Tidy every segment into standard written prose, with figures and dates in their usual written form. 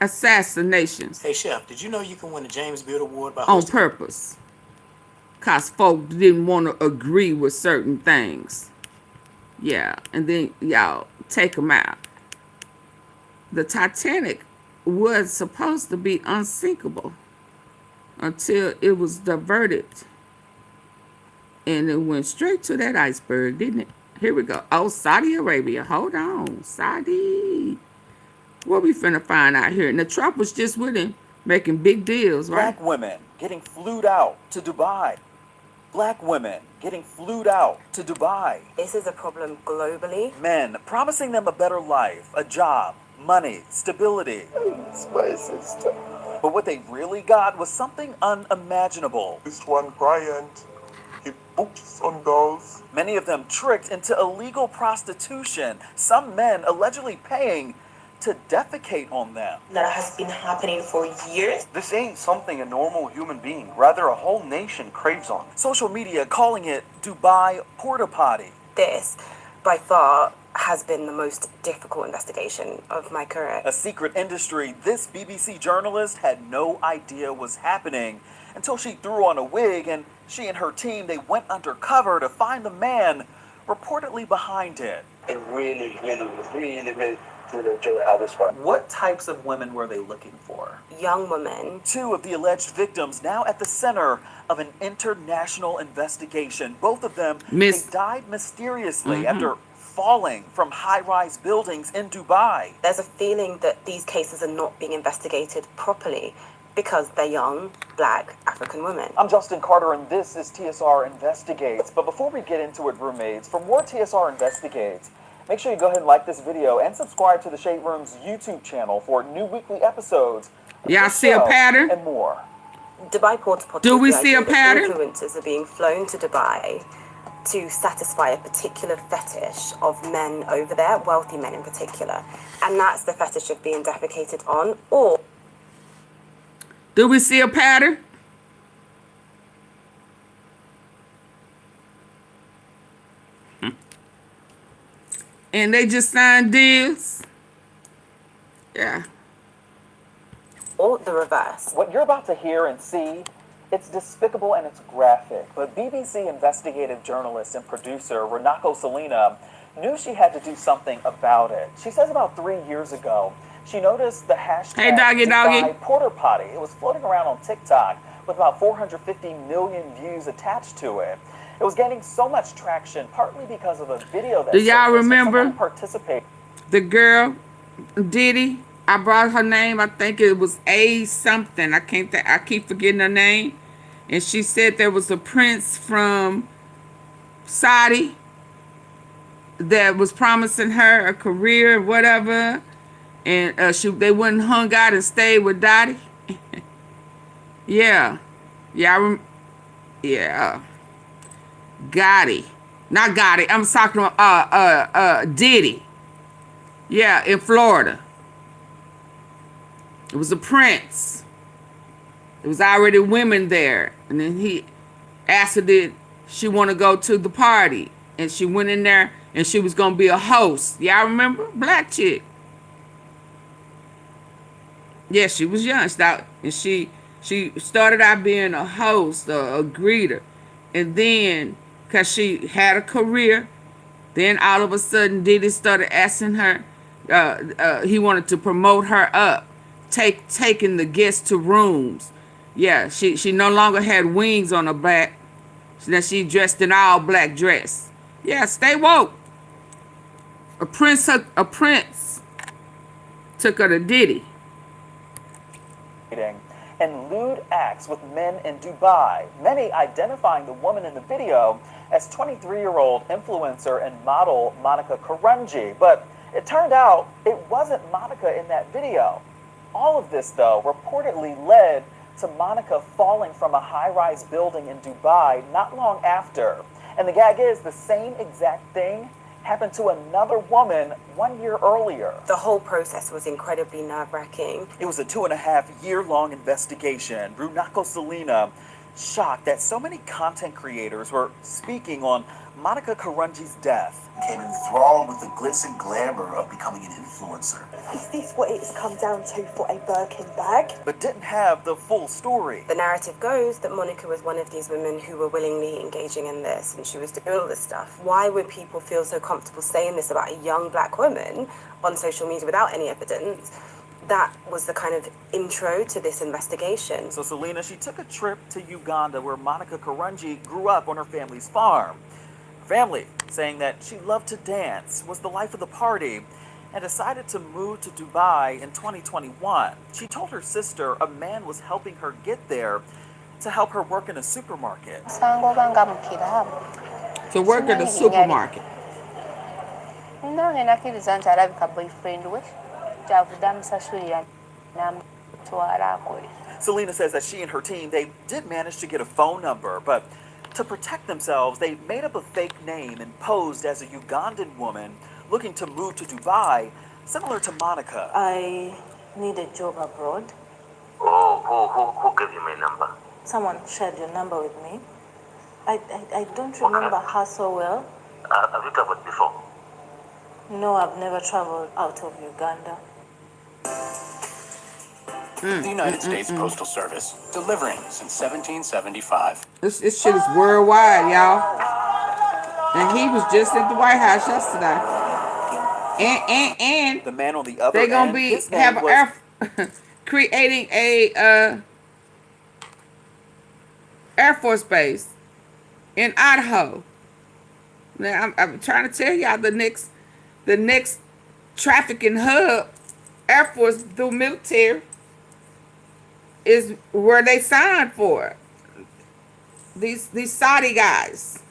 assassinations Hey, Chef, did you know you can win a James Beard Award by on hosting? purpose because folk didn't want to agree with certain things. Yeah, and then y'all take them out. The Titanic was supposed to be unsinkable until it was diverted and it went straight to that iceberg, didn't it? Here we go. Oh, Saudi Arabia. Hold on. Saudi. What we finna find out here? And the Trump was just with him making big deals, right? Black women getting flued out to Dubai. Black women getting flued out to Dubai. This is a problem globally. Men promising them a better life, a job, money, stability. It's my sister. But what they really got was something unimaginable. This one client, he books on girls. Many of them tricked into illegal prostitution, some men allegedly paying to defecate on them. That has been happening for years. This ain't something a normal human being, rather a whole nation craves on. Social media calling it Dubai porta potty. This, by far, has been the most difficult investigation of my career. A secret industry this BBC journalist had no idea was happening until she threw on a wig and she and her team, they went undercover to find the man reportedly behind it. It really did enjoy how this one. What types of women were they looking for? Young women. Two of the alleged victims now at the center of an international investigation. Both of them, they died mysteriously after falling from high-rise buildings in Dubai. There's a feeling that these cases are not being investigated properly because they're young, black, African women. I'm Justin Carter, and this is TSR Investigates. But before we get into it, roommates, for more TSR Investigates, make sure you go ahead and like this video and subscribe to the Shade Room's YouTube channel for new weekly episodes. Y'all see a pattern? And more. Dubai porta potty. Do we see a pattern? Influencers are being flown to Dubai to satisfy a particular fetish of men over there, wealthy men in particular. And that's the fetish of being defecated on, or... Do we see a pattern? And they just signed deals? Yeah. Or the reverse. What you're about to hear and see, it's despicable and it's graphic, but BBC investigative journalist and producer Renako Salina knew she had to do something about it. She says about 3 years ago, she noticed the hashtag Dubai porta potty. It was floating around on TikTok with about 450 million views attached to it. It was gaining so much traction, partly because of a video that... Do y'all remember participate? The girl, Diddy? I brought her name. I think it was A something. I keep forgetting her name. And she said there was a prince from Saudi that was promising her a career, whatever. And they wouldn't hung out and stayed with Dottie. Yeah. Yeah. Yeah. Gotti. Not Gotti. I'm talking about Diddy. Yeah, in Florida. It was a prince. There was already women there. And then he asked her did she want to go to the party. And she went in there and she was going to be a host. Y'all remember? Black chick. Yeah, she was young. She started out being a host, a greeter. And then, because she had a career, then all of a sudden Diddy started asking her, he wanted to promote her up, taking the guests to rooms. Yeah, she no longer had wings on her back. Then she dressed in all black dress. Yeah, stay woke. A prince took her to Diddy. And lewd acts with men in Dubai, many identifying the woman in the video as 23-year-old influencer and model Monica Karunji. But it turned out it wasn't Monica in that video. All of this, though, reportedly led to Monica falling from a high-rise building in Dubai not long after. And the gag is the same exact thing happened to another woman 1 year earlier. The whole process was incredibly nerve-wracking. It was a 2.5-year-long investigation. Renako Salina shocked that so many content creators were speaking on Monica Karunji's death became enthralled with the glitz and glamour of becoming an influencer. Is this what it's come down to for a Birkin bag? but didn't have the full story. The narrative goes that Monica was one of these women who were willingly engaging in this, and she was doing all this stuff. Why would people feel so comfortable saying this about a young black woman on social media without any evidence? That was the kind of intro to this investigation. So Selena, she took a trip to Uganda where Monica Karunji grew up on her family's farm. Her family saying that she loved to dance, was the life of the party, and decided to move to Dubai in 2021. She told her sister a man was helping her get there to help her work in a supermarket. To work at a supermarket. Selena says that she and her team, they did manage to get a phone number, but to protect themselves, they made up a fake name and posed as a Ugandan woman looking to move to Dubai, similar to Monica. I need a job abroad. Oh, who gave you my number? Someone shared your number with me. I don't remember her so well. Have you traveled before? No, I've never traveled out of Uganda. The United States Postal Service, delivering since 1775. This shit is worldwide, y'all. And he was just at the White House yesterday. And The man on the other they're gonna end, be his name have was creating a Air Force base in Idaho. Now I'm trying to tell y'all the next trafficking hub, Air Force through military, is where they signed for. These Saudi guys.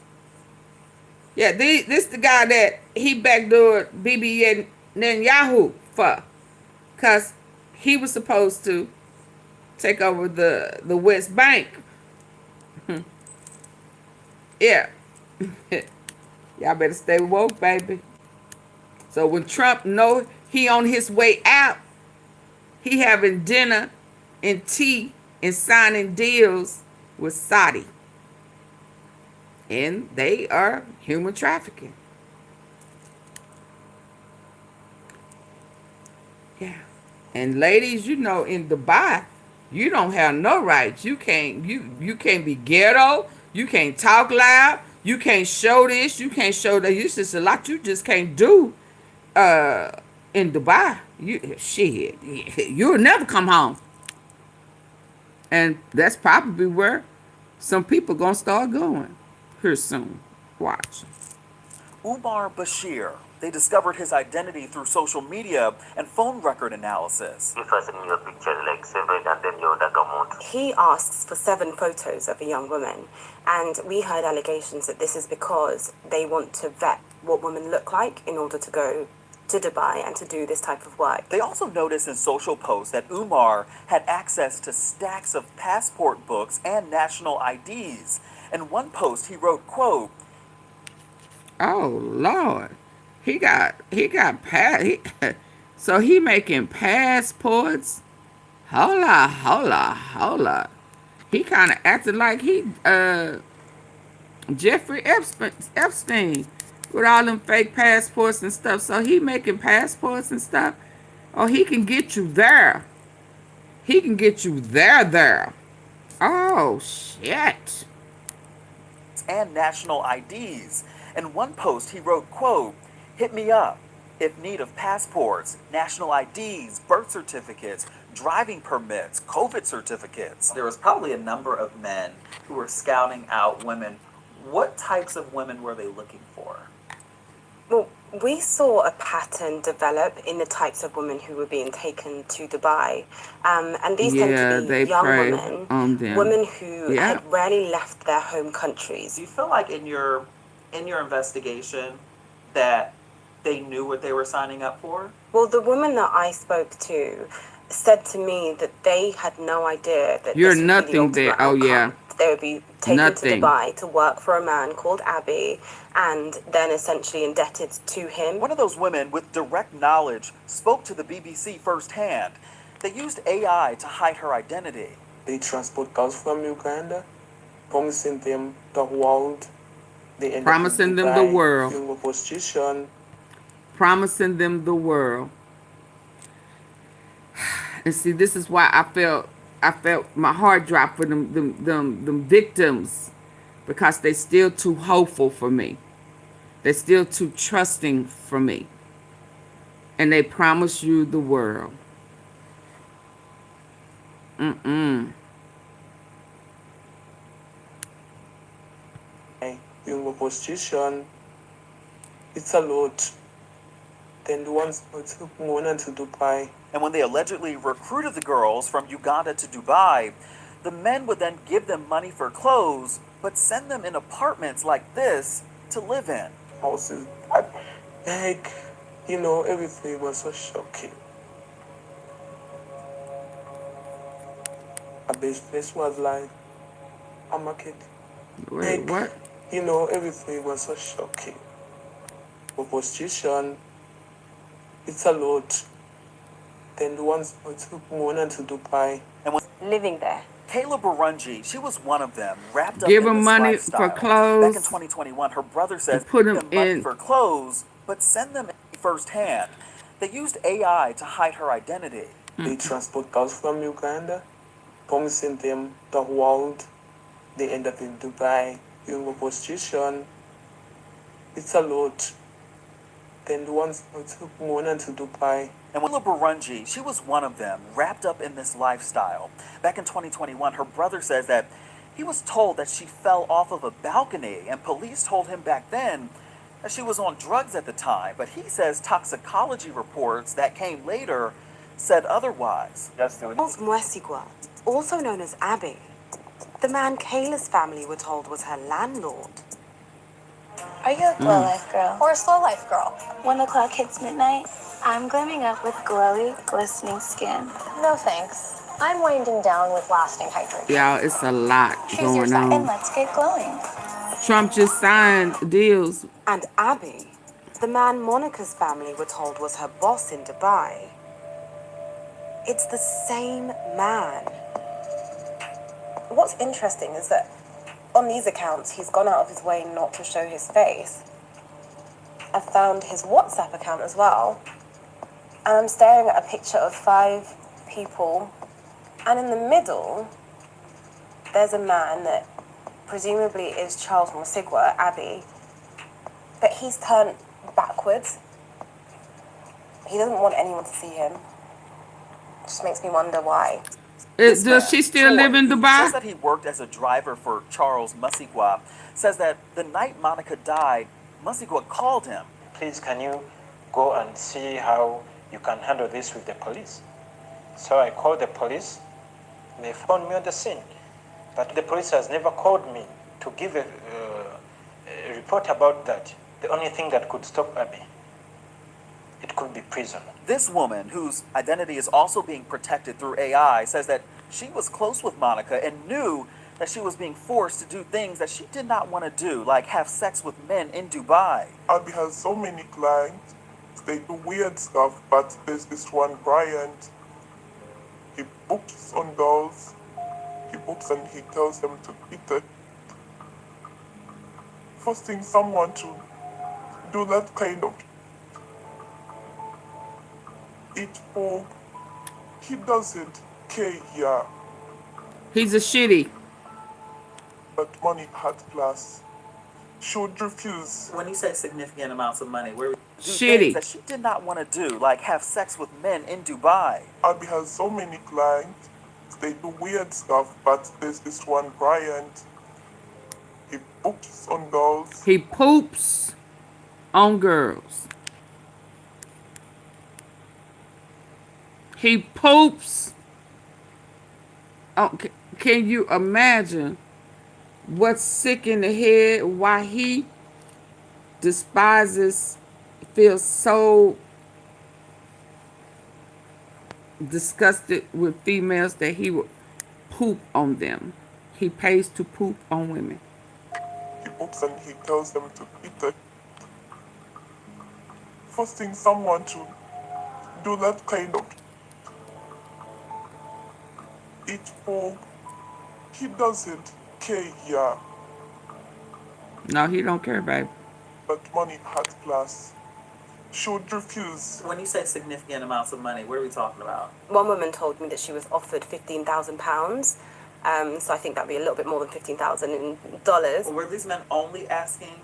Yeah, this the guy that he backdoored Bibi Netanyahu for, cause he was supposed to take over the West Bank. Yeah. Y'all better stay woke, baby. So when Trump know he on his way out, he having dinner and tea and signing deals with Saudi. And they are human trafficking. Yeah. And ladies, you know, in Dubai, you don't have no rights. You can't be ghetto. You can't talk loud. You can't show this. You can't show that. It's just a lot you just can't do in Dubai. You'll never come home. And that's probably where some people gonna start going here soon. Watch. Umar Bashir. They discovered his identity through social media and phone record analysis. If I send you a picture like 7 and then your other amount. He asks for 7 photos of a young woman, and we heard allegations that this is because they want to vet what women look like in order to go to Dubai and to do this type of work. They also noticed in social posts that Umar had access to stacks of passport books and national IDs. In one post, he wrote, quote, Oh Lord, so he making passports. Hola. He kind of acted like he Jeffrey Epstein with all them fake passports and stuff. So he making passports and stuff. Oh, he can get you there. He can get you there. Oh shit. and national IDs. In one post, he wrote, quote, "Hit me up if need of passports, national IDs, birth certificates, driving permits, COVID certificates." There was probably a number of men who were scouting out women. What types of women were they looking for? Well, we saw a pattern develop in the types of women who were being taken to Dubai. And these tend to be young women, women who had rarely left their home countries. Do you feel like in your investigation that they knew what they were signing up for? Well, the woman that I spoke to said to me that they had no idea that you're this would nothing be the ultimate there. Oh outcome. yeah. They would be taken to Dubai to work for a man called Abbey and then essentially indebted to him. One of those women with direct knowledge spoke to the BBC firsthand. They used AI to hide her identity. They transport girls from Uganda, promising them the world They end up in Promising them the Dubai, world. doing prostitution. Promising them the world. And see, this is why I felt my heart drop for them victims, because they still too hopeful for me. They're still too trusting for me. And they promise you the world. Doing prostitution. It's a lot. Then the ones who took Mona to Dubai. And when they allegedly recruited the girls from Uganda to Dubai, the men would then give them money for clothes, but send them in apartments like this to live in. Houses. Like, everything was so shocking. This was like a market. Wait, what? Everything was so shocking. Prostitution, it's a lot. Then the ones who took Mona to Dubai. And when Living there. Kayla Barungi, she was one of them, wrapped up Give in them this money lifestyle. for clothes. Back in 2021, her brother says, put give them them money in- for clothes, but send them firsthand. They used AI to hide her identity. They transport girls from Uganda, promising them the world. They end up in Dubai, doing prostitution. It's a lot. Then the ones who took Mona to Dubai. And Kayla Barungi, she was one of them, wrapped up in this lifestyle. Back in 2021, her brother says that he was told that she fell off of a balcony, and police told him back then that she was on drugs at the time. But he says toxicology reports that came later said otherwise. Charles Mwesigwa, also known as Abby, the man Kayla's family were told was her landlord. Are you a glow life girl? Or a slow life girl? 1 o'clock hits midnight. I'm glimming up with glowy, glistening skin. No thanks. I'm winding down with lasting hydration. Y'all, it's a lot Choose your going side And on. let's get glowing. Trump just signed deals. And Abby, the man Monica's family were told was her boss in Dubai. It's the same man. What's interesting is that on these accounts, he's gone out of his way not to show his face. I found his WhatsApp account as well, and I'm staring at a picture of 5 people, and in the middle, there's a man that presumably is Charles Mwesigwa, Abby, but he's turned backwards. He doesn't want anyone to see him. It just makes me wonder why. Does she still live in He Dubai? says that he worked as a driver for Charles Mwesigwa. Says that the night Monica died, Mwesigwa called him. Please, can you go and see how you can handle this with the police? So I called the police. They found me on the scene. But the police has never called me to give a report about that. The only thing that could stop Abby, it could be prison. This woman, whose identity is also being protected through AI, says that she was close with Monica and knew that she was being forced to do things that she did not want to do, like have sex with men in Dubai. Abby has so many clients. They do weird stuff, but there's this one client. He books on girls. He books and he tells them to quit it. Forcing someone to do that kind of it for he doesn't care here. He's a shitty. But money had class. She would refuse. When you say significant amounts of money, where do Shitty. things that she did not want to do, like have sex with men in Dubai. Abby has so many clients. They do weird stuff, but there's this one client. He books on girls. He poops on girls. He poops. Oh, can you imagine what's sick in the head? Why he despises, feels so disgusted with females that he would poop on them. He pays to poop on women. He books and he tells them to quit it. Forcing someone to do that kind of it for he doesn't care here. No, he don't care, baby. But money had class. She would refuse. When you say significant amounts of money, what are we talking about? One woman told me that she was offered £15,000. So I think that'd be a little bit more than $15,000. Were these men only asking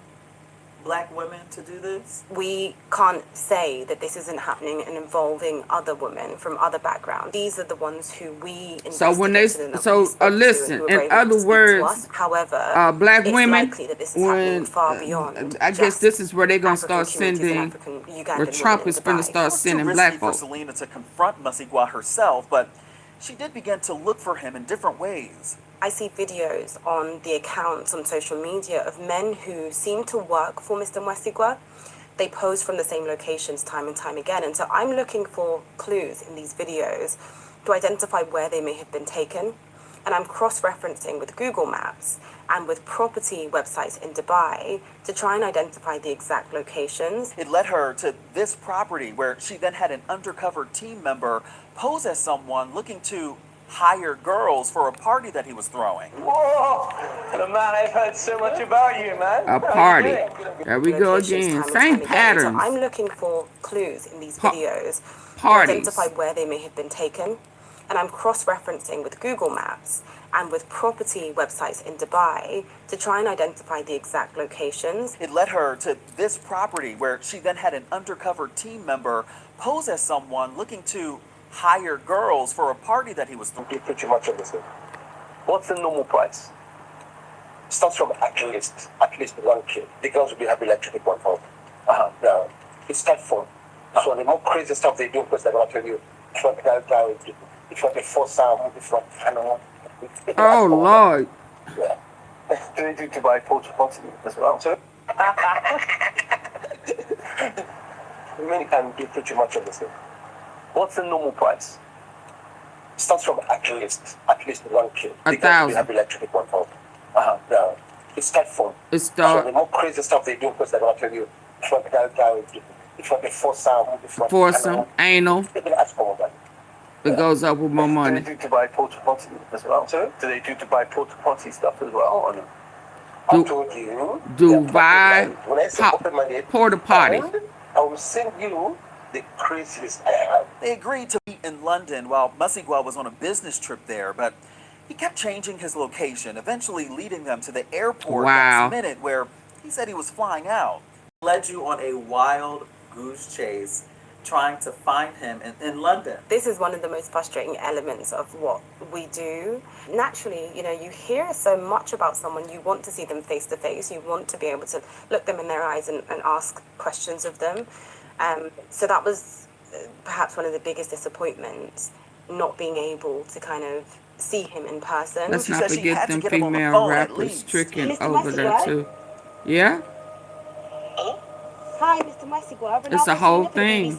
black women to do this? We can't say that this isn't happening and involving other women from other backgrounds. These are the ones who we So when they listen, in other words, however, black it's women, likely that this is happening far beyond. I guess this is where they're gonna start African sending, communities and where Ugandan Trump women is in gonna Dubai. start sending Too black risky for folks. Selena to confront Masigwa herself, but she did begin to look for him in different ways. I see videos on the accounts on social media of men who seem to work for Mr. Mwesigwa. They pose from the same locations time and time again. And so I'm looking for clues in these videos to identify where they may have been taken. And I'm cross-referencing with Google Maps and with property websites in Dubai to try and identify the exact locations. It led her to this property where she then had an undercover team member pose as someone looking to hire girls for a party that he was throwing. Whoa! Man, I've heard so much about you, man. A party. There we go again. Same patterns. So I'm looking for clues in these videos Parties. to identify where they may have been taken. And I'm cross-referencing with Google Maps and with property websites in Dubai to try and identify the exact locations. It led her to this property where she then had an undercover team member pose as someone looking to hire girls for a party that he was throwing. Pretty much everything. What's the normal price? Starts from at least 1K. The girls will be happy like 3.4. No, it's that fun. So the more crazy stuff they do, because they're going to tell you, if you want the force sound, if you want, I don't know. Oh Lord. Yeah. Do they do Dubai porta potty as well? So, many can do pretty much everything. What's the normal price? Starts from at least 1K. The girls will be happy like 3.4. No, it's that fun. So the more crazy stuff they do, because they're going to tell you, if you want the force sound, if you want, Foursome, anal. They're going to ask for more money. It goes up with more money. Do they do Dubai porta potty as well? So, do they do Dubai porta potty stuff as well? Or no? I told you. Dubai porta potty. I will send you the craziest I have. They agreed to meet in London while Masigwa was on a business trip there, but he kept changing his location, eventually leading them to the airport last minute where he said he was flying out. Led you on a wild goose chase trying to find him in London. This is one of the most frustrating elements of what we do. Naturally, you know, you hear so much about someone, you want to see them face to face, you want to be able to look them in their eyes and ask questions of them. So that was perhaps one of the biggest disappointments, not being able to kind of see him in person. Let's not forget them female rappers tricking over there too. Yeah? Hi, Mr. Mwesigwa. It's a whole thing.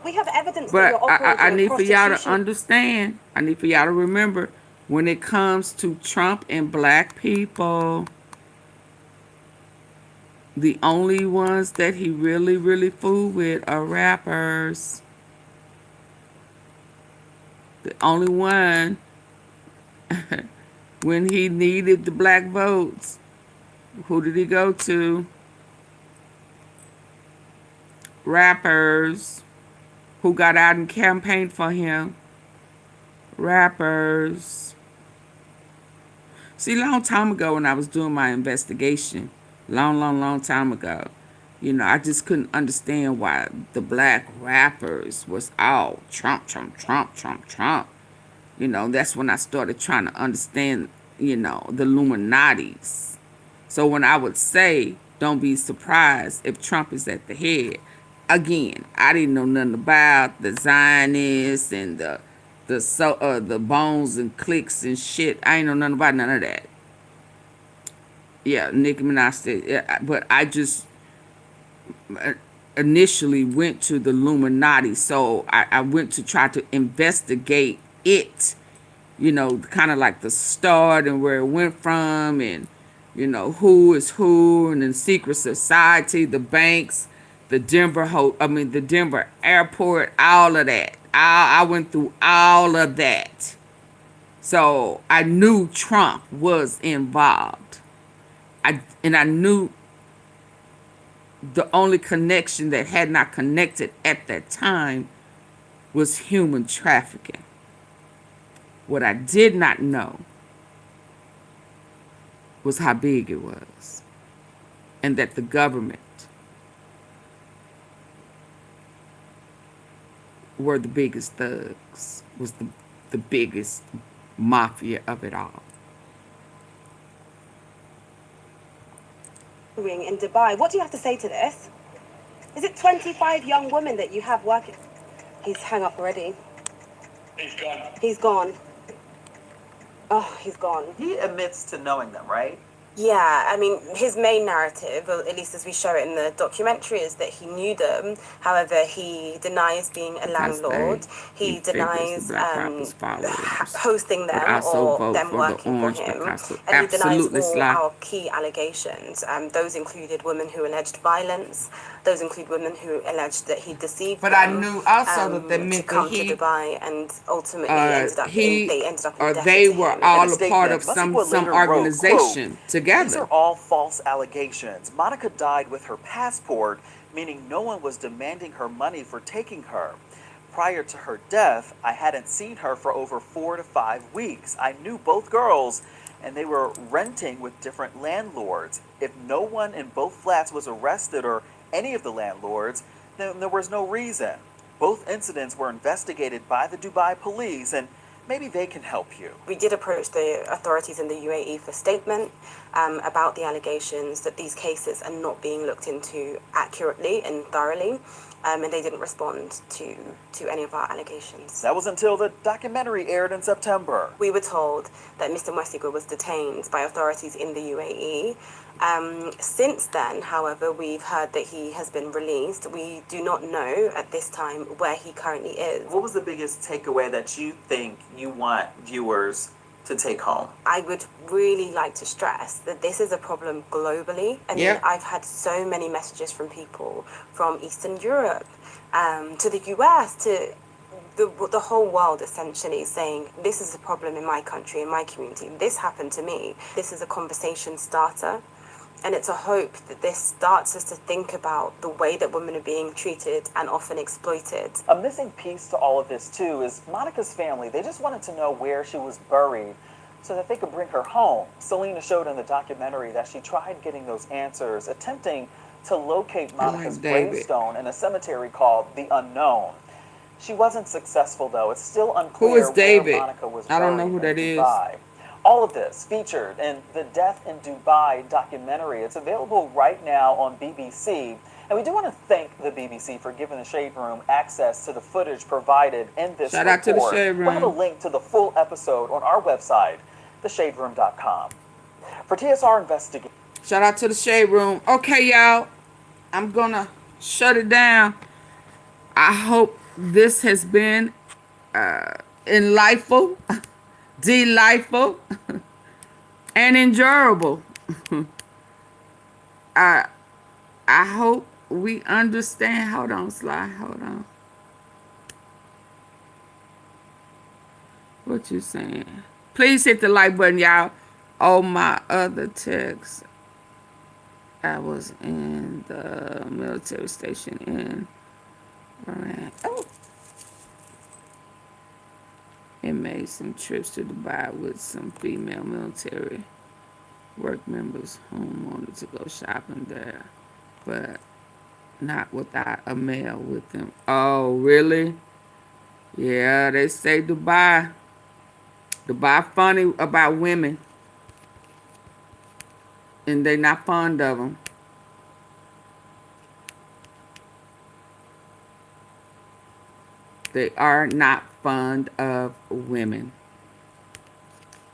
We have evidence but I need for y'all to understand. I need for y'all to remember, when it comes to Trump and black people, the only ones that he really, really fooled with are rappers. The only one, when he needed the black votes, who did he go to? Rappers. Who got out and campaigned for him? Rappers. See, a long time ago when I was doing my investigation, long time ago, you know, I just couldn't understand why the black rappers was all Trump. You know, that's when I started trying to understand, you know, the Illuminatis. So when I would say, don't be surprised if Trump is at the head, again, I didn't know nothing about the Zionists and the bones and clicks and shit. I ain't know nothing about none of that. Yeah, Nicki Minaj said, yeah, but I just initially went to the Illuminati, so I went to try to investigate it, you know, kind of like the start and where it went from, and you know who is who, and then secret society, the banks, the Denver airport, all of that. I went through all of that. So I knew Trump was involved. I knew the only connection that had not connected at that time was human trafficking. What I did not know was how big it was, and that the government were the biggest thugs, was the biggest mafia of it all. In Dubai, what do you have to say to this? Is it 25 young women that you have working? He's hung up already. He's gone. He's gone. Oh, he's gone. He admits to knowing them, right? Yeah, I mean, his main narrative, or at least as we show it in the documentary, is that he knew them. However, he denies being a landlord. He denies hosting them or them working for him. And he denies all our key allegations. Those included women who alleged violence. Those include women who alleged that he deceived them. But I knew also that they meant to come that to Dubai, and ultimately they ended up or they were all a part of some organization quote, together. These are all false allegations. Monica died with her passport, meaning no one was demanding her money for taking her. Prior to her death, I hadn't seen her for over 4 to 5 weeks. I knew both girls, and they were renting with different landlords. If no one in both flats was arrested or any of the landlords, then there was no reason. Both incidents were investigated by the Dubai police, and maybe they can help you. We did approach the authorities in the UAE for statement about the allegations that these cases are not being looked into accurately and thoroughly, and they didn't respond to any of our allegations. That was until the documentary aired in September. We were told that Mr. Mwesiga was detained by authorities in the UAE. Since then, however, we've heard that he has been released. We do not know at this time where he currently is. What was the biggest takeaway that you think you want viewers to take home? I would really like to stress that this is a problem globally. I mean, I've had so many messages from people from Eastern Europe to the US, to the whole world, essentially saying, this is a problem in my country, in my community. This happened to me. This is a conversation starter. And it's a hope that this starts us to think about the way that women are being treated and often exploited. A missing piece to all of this, too, is Monica's family. They just wanted to know where she was buried so that they could bring her home. Selena showed in the documentary that she tried getting those answers, attempting to locate Monica's gravestone in a cemetery called The Unknown. She wasn't successful, though. It's still unclear who is David? Where Monica was buried. I don't know who that is. All of this featured in the Death in Dubai documentary. It's available right now on BBC. And we do want to thank the BBC for giving the Shade Room access to the footage provided in this report. Shout out to the Shade Room. We'll have a link to the full episode on our website, theshaderoom.com. For TSR Investigation. Shout out to the Shade Room. Okay, y'all. I'm going to shut it down. I hope this has been enlightful, delightful, and enjoyable. I hope we understand. Hold on, Sly. Hold on. What you saying? Please hit the like button, y'all. Oh, my other text. I was in the military station in Iran. Oh. And made some trips to Dubai with some female military work members who wanted to go shopping there, but not without a male with them. Oh, really? Yeah, they say Dubai funny about women, and they not fond of them. They are not fond of women.